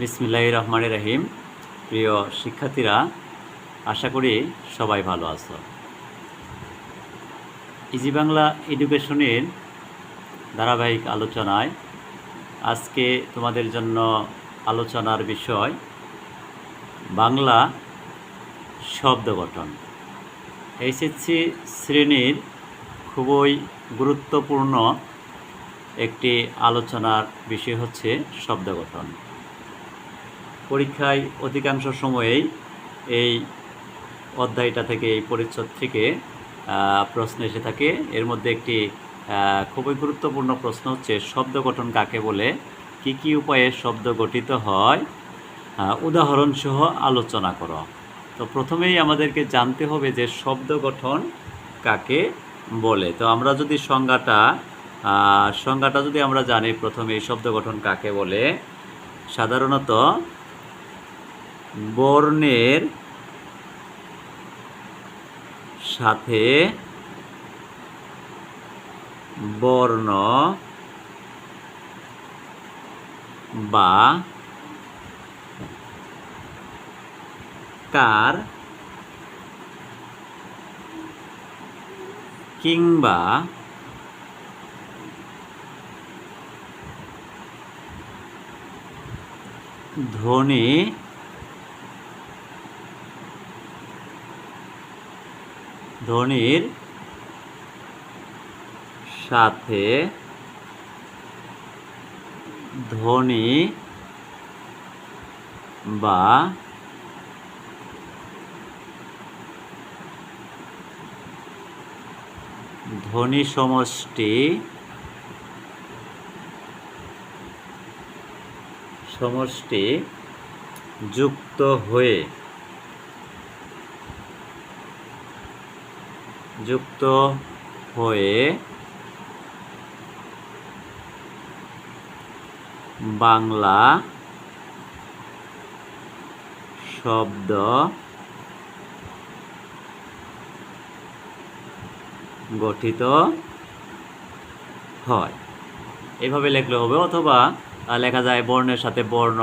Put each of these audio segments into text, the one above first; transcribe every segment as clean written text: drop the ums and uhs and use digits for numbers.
বিসমিল্লাহির রহমানির রহিম। প্রিয় শিক্ষার্থীরা, আশা করি সবাই ভালো আছো। ইজি বাংলা এডুকেশনের ধারাবাহিক আলোচনায় আজকে তোমাদের জন্য আলোচনার বিষয় বাংলা শব্দ গঠন। এইচএসসি শ্রেণীর খুবই গুরুত্বপূর্ণ একটি আলোচনার বিষয় হচ্ছে শব্দ গঠন। পরীক্ষায় অধিকাংশ সময়েই এই অধ্যায়টা থেকে, এই পরিচ্ছদ থেকে প্রশ্ন এসে থাকে। এর মধ্যে একটি খুবই গুরুত্বপূর্ণ প্রশ্ন হচ্ছে শব্দ গঠন কাকে বলে, কি কি উপায়ে শব্দ গঠিত হয়, উদাহরণসহ আলোচনা করো। তো প্রথমেই আমাদেরকে জানতে হবে যে শব্দ গঠন কাকে বলে। তো আমরা যদি সংজ্ঞাটা যদি আমরা জানি, প্রথমে এই শব্দ গঠন কাকে বলে, সাধারণত বর্ণের সাথে বর্ণ বা কার কিংবা ধ্বনির সাথে ধ্বনি বা ধ্বনি সমষ্টি যুক্ত হয়ে বাংলা শব্দ গঠিত হয়। এভাবে লিখলে হবে, অথবা লেখা যায় বর্ণের সাথে বর্ণ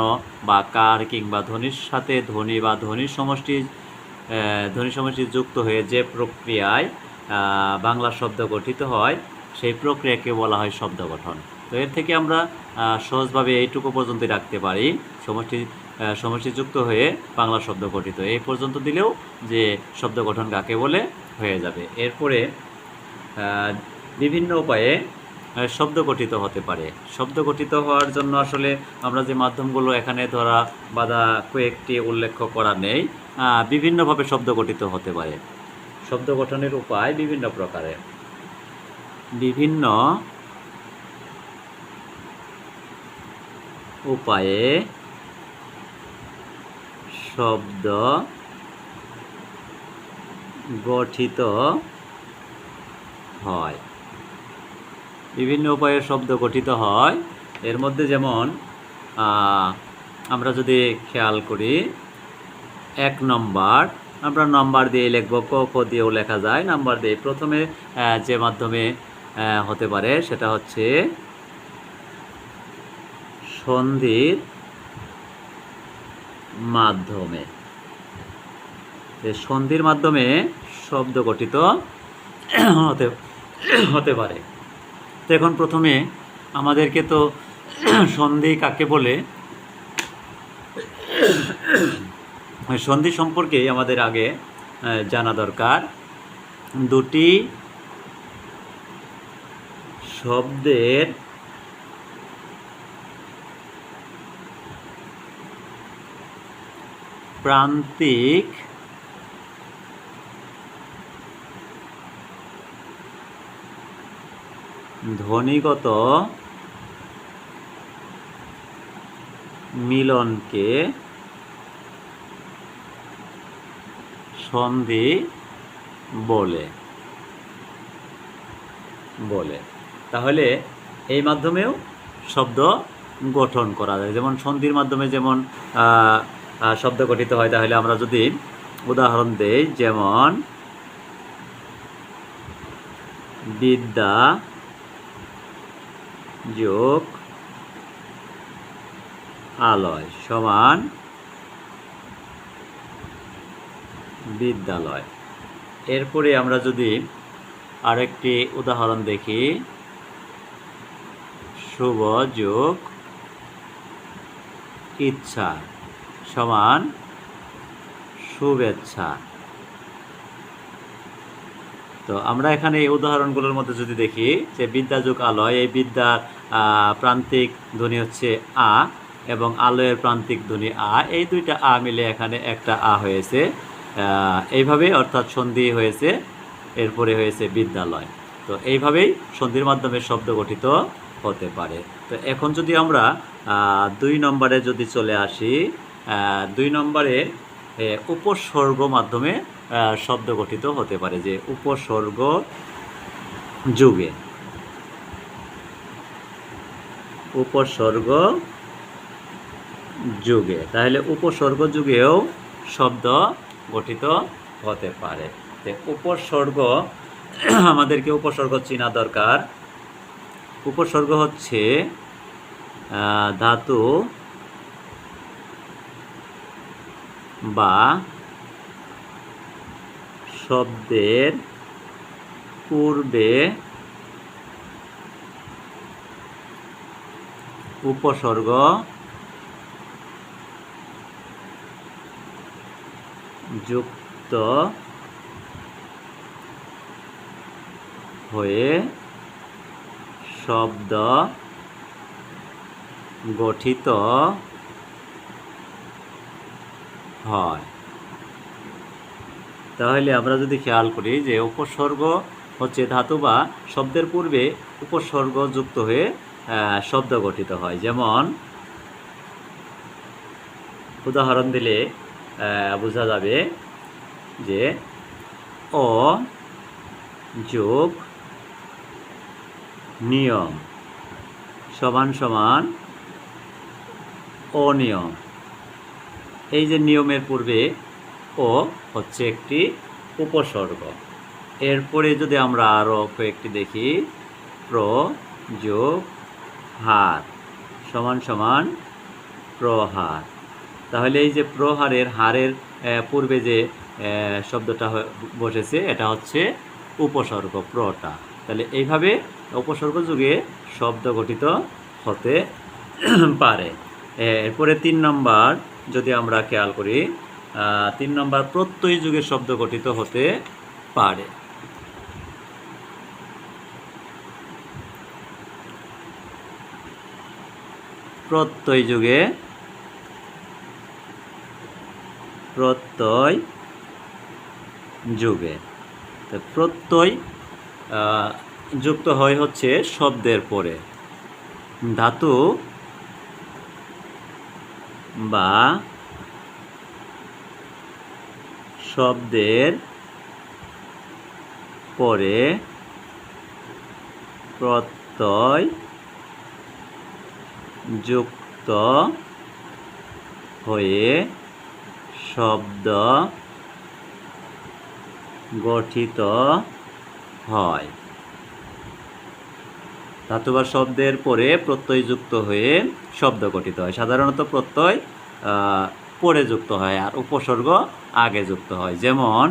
বা কার কিংবা ধ্বনির সাথে ধ্বনি বা ধ্বনি সমষ্টি যুক্ত হয়ে যে প্রক্রিয়ায় বাংলা শব্দ গঠিত হয়, সেই প্রক্রিয়াকে বলা হয় শব্দ গঠন। তো এর থেকে আমরা সহজভাবে এইটুকু পর্যন্ত রাখতে পারি, সমষ্টি যুক্ত হয়ে বাংলা শব্দ গঠিত। এই পর্যন্ত দিলেও যে শব্দ গঠন কাকে বলে হয়ে যাবে। এরপরে বিভিন্ন উপায়ে শব্দ গঠিত হতে পারে। শব্দ গঠিত হওয়ার জন্য আসলে আমরা যে মাধ্যমগুলো এখানে ধরা বাঁধা কয়েকটি উল্লেখ করা নেই, বিভিন্নভাবে শব্দ গঠিত হতে পারে। শব্দ গঠনের উপায় বিভিন্ন প্রকারের। বিভিন্ন উপায়ে শব্দ গঠিত হয়। বিভিন্ন উপায়ে শব্দ গঠিত হয়। এর মধ্যে যেমন আমরা যদি খেয়াল করি, 1 নম্বর আমরা নাম্বার দিয়ে লিখব, ক খ দিয়েও লেখা যায়, নাম্বার দিয়ে। প্রথমে যে মাধ্যমে হতে পারে সেটা হচ্ছে সন্ধির মাধ্যমে। সন্ধির মাধ্যমে শব্দ গঠিত হতে পারে। তো এখন প্রথমে আমাদেরকে তো সন্ধি কাকে বলে, সন্ধি সম্পর্কে আমাদের আগে জানা দরকার। দুটি শব্দের প্রান্তিক ধ্বনিগত মিলনকে সন্ধি বলে। তাহলে এই মাধ্যমেও শব্দ গঠন করা যায়। যেমন সন্ধির মাধ্যমে যেমন শব্দ গঠিত হয়, তাহলে আমরা যদি উদাহরণ দেই, যেমন বিদ্যা যোগ আলয় সমান বিদ্যালয়। এরপরে আমরা যদি আরেকটি উদাহরণ দেখি, শুভ যোগ ইচ্ছা সমান শুভেচ্ছা। তো আমরা এখানে এই উদাহরণগুলোর মধ্যে যদি দেখি যে বিদ্যা যোগ আলয়, এই বিদ্যার প্রান্তিক ধ্বনি হচ্ছে আ এবং আলয়ের প্রান্তিক ধ্বনি আ, এই দুইটা আ মিলে এখানে একটা আ হয়েছে, এইভাবে অর্থাৎ সন্ধি হয়েছে, এরপরে হয়েছে বিদ্যালয়। তো এইভাবেই সন্ধির মাধ্যমে শব্দ গঠিত হতে পারে। তো এখন যদি আমরা 2 নম্বরে যদি চলে আসি, 2 নম্বরে উপসর্গ মাধ্যমে শব্দ গঠিত হতে পারে, যে উপসর্গ যুগে, উপসর্গ যুগে, তাহলে উপসর্গ যুগেও শব্দ গঠিত হতে পারে। উপসর্গ আমাদেরকে উপসর্গ চেনা দরকার। উপসর্গ হচ্ছে ধাতু বা শব্দের পূর্বে উপসর্গ যুক্ত হয়ে শব্দ গঠিত হয়। তাহলে আমরা যদি খেয়াল করি যে উপসর্গ হচ্ছে ধাতু বা শব্দের পূর্বে উপসর্গ যুক্ত হয়ে শব্দ গঠিত হয়। যেমন উদাহরণ দিলে বোঝা যাবে যে অ যোগ নিয়ম সমান সমান অনিয়ম। এই যে নিয়মের পূর্বে ও হচ্ছে একটি উপসর্গ। এরপরে যদি আমরা আরও কয়েকটি দেখি, প্র যোগ হার সমান সমান প্রহার। তাহলে এই যে প্রহারের, হারের পূর্বে যে শব্দটা বসেছে এটা হচ্ছে উপসর্গ, প্রটা। তাহলে এইভাবে উপসর্গ যুগে শব্দ গঠিত হতে পারে। এরপরে 3 নম্বর যদি আমরা খেয়াল করি, 3 নম্বর প্রত্যয় যুগে শব্দ গঠিত হতে পারে। প্রত্যয় যুগে, প্রত্যয় যুগে তো প্রত্যয় যুক্ত হয় হচ্ছে শব্দের পরে, ধাতু বা শব্দের পরে প্রত্যয় যুক্ত হয়ে শব্দ গঠিত হয়। ধাতু বা শব্দের পরে প্রত্যয় যুক্ত হয়ে শব্দ গঠিত হয়। সাধারণত প্রত্যয় পরে যুক্ত হয় আর উপসর্গ আগে যুক্ত হয়। যেমন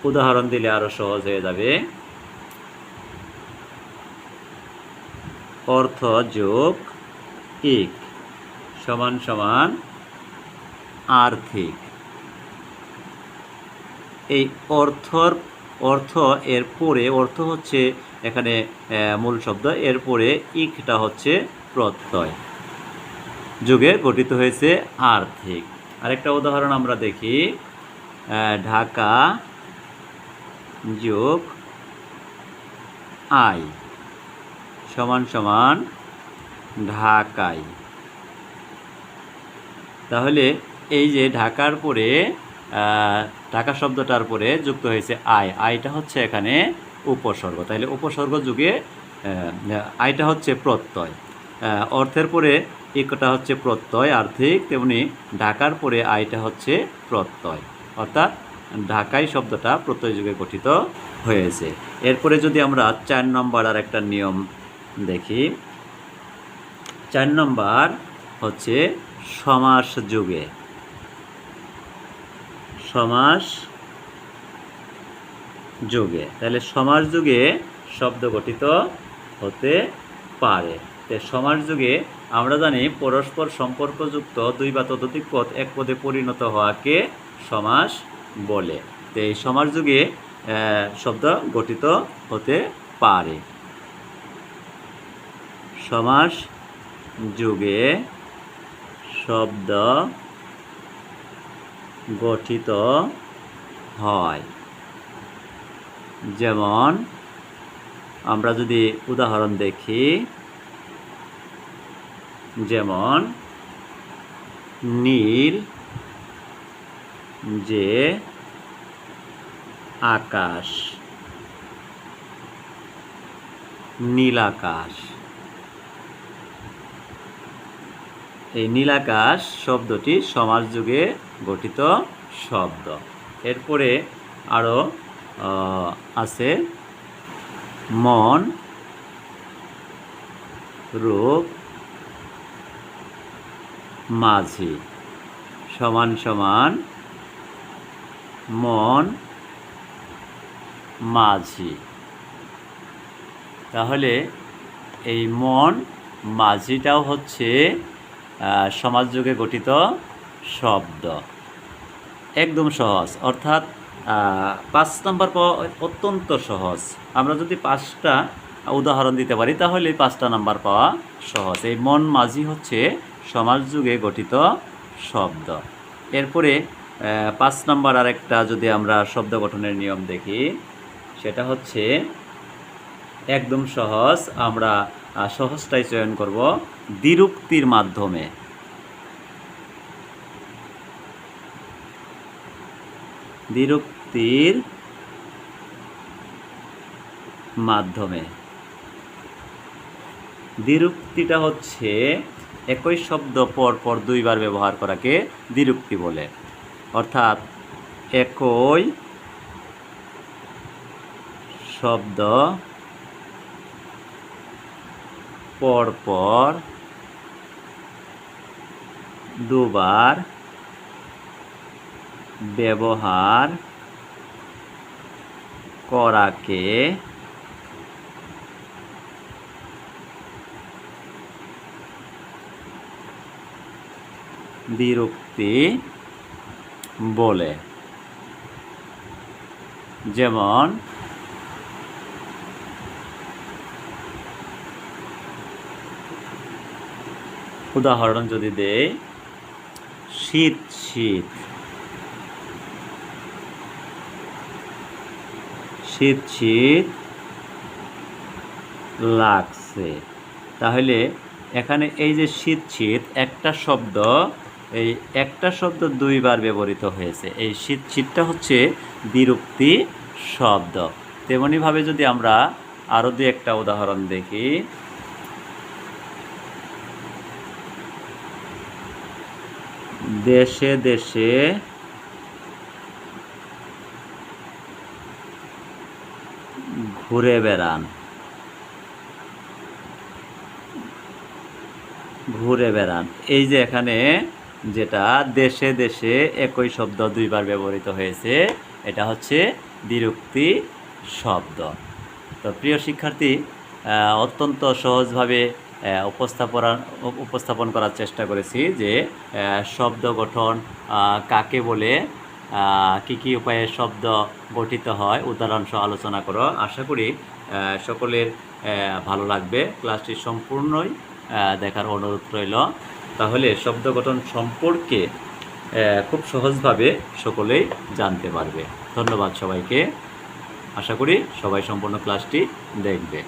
উদাহরণ দিলে আরো সহজ হয়ে যাবে, অর্থ যোগ ইক সমান সমান আর্থিক। এই অর্থ এর পরে, অর্থ হচ্ছে এখানে মূল শব্দ, এরপরে ইকটা হচ্ছে প্রত্যয় যুগে গঠিত হয়েছে আর্থিক। আরেকটা উদাহরণ আমরা দেখি, ঢাকা যোগ আই সমান সমান ঢাকাই। তাহলে এই যে ঢাকার পরে, ঢাকা শব্দটার পরে যুক্ত হয়েছে আই, আইটা হচ্ছে এখানে উপসর্গ। তাহলে উপসর্গ যুগে আইটা হচ্ছে প্রত্যয়, অর্থের পরে ইকটা হচ্ছে প্রত্যয় আর্থিক, তেমনি ঢাকার পরে আইটা হচ্ছে প্রত্যয়, অর্থাৎ ঢাকাই শব্দটা প্রত্যয় যুগে গঠিত হয়েছে। এরপরে যদি আমরা 4 নম্বর আর একটা নিয়ম দেখি, 4 নম্বর হচ্ছে সমাস যুগে। সমাস যুগে, তাহলে সমাস যুগে শব্দ গঠিত হতে পারে। সমাস যুগে আমরা জানি পরস্পর সম্পর্কযুক্ত দুই বা ততোধিক পদ এক পদে পরিণত হওয়াকে সমাস বলে। তো এই সমাস যুগে শব্দ গঠিত হতে পারে। সমাস যুগে শব্দ গঠিত হয়। যেমন আমরা যদি উদাহরণ দেখি, যেমন নীল যে আকাশ, নীল আকাশ। এই নীল আকাশ শব্দটি সমাস যুগে গঠিত শব্দ। এরপরে আরও আছে মন, রূপ, মাঝি সমান সমান মন, মাঝি। তাহলে এই মন, মাঝিটাও হচ্ছে সমাস যুগে গঠিত শব্দ। একদম সহজ, অর্থাৎ 5 নম্বর পাওয়া অত্যন্ত সহজ। আমরা যদি 5টা উদাহরণ দিতে পারি তাহলে 5টা নাম্বার পাওয়া সহজ। এই মন, মাঝি হচ্ছে সমাস যুগে গঠিত শব্দ। এরপরে 5 নম্বর আরেকটা যদি আমরা শব্দ গঠনের নিয়ম দেখি, সেটা হচ্ছে একদম সহজ। আমরা সহজটাই চয়ন করব, দ্বিরুক্তির মাধ্যমে। দ্বিরুক্তির মাধ্যমে। দ্বিরুক্তিটা হচ্ছে একই শব্দ পর পর দুইবার ব্যবহার করাকে দ্বিরুক্তি বলে। অর্থাৎ একই শব্দ পর পর দুবার ব্যবহার করাকে দ্বিরুক্তি বলে। যেমন উদাহরণ যদি দেই, শীত শীত, শীত শীত লাগছে। তাহলে এখানে এই যে শীত শীত একটা শব্দ, এই একটা শব্দ দুইবার ব্যবহৃত হয়েছে। এই শীত শীতটা হচ্ছে দ্বিরুক্তি শব্দ। তেমনিভাবে যদি আমরা আরও দুই একটা উদাহরণ দেখি, দেশে দেশে ঘুরে বেড়ান, ঘুরে বেড়ান। এই যে এখানে যেটা দেশে দেশে একই শব্দ দুইবার ব্যবহৃত হয়েছে, এটা হচ্ছে দ্বিরুক্তি শব্দ। তো প্রিয় শিক্ষার্থী, অত্যন্ত সহজভাবে উপস্থাপন করার চেষ্টা করেছি যে শব্দ গঠন কাকে বলে, কী কী উপায়ে শব্দ গঠিত হয় উদাহরণ সহ আলোচনা করো। আশা করি সকলের ভালো লাগবে। ক্লাসটি সম্পূর্ণই দেখার অনুরোধ রইল। তাহলে শব্দ গঠন সম্পর্কে খুব সহজভাবে সকলেই জানতে পারবে। ধন্যবাদ সবাইকে। আশা করি সবাই সম্পূর্ণ ক্লাসটি দেখবে।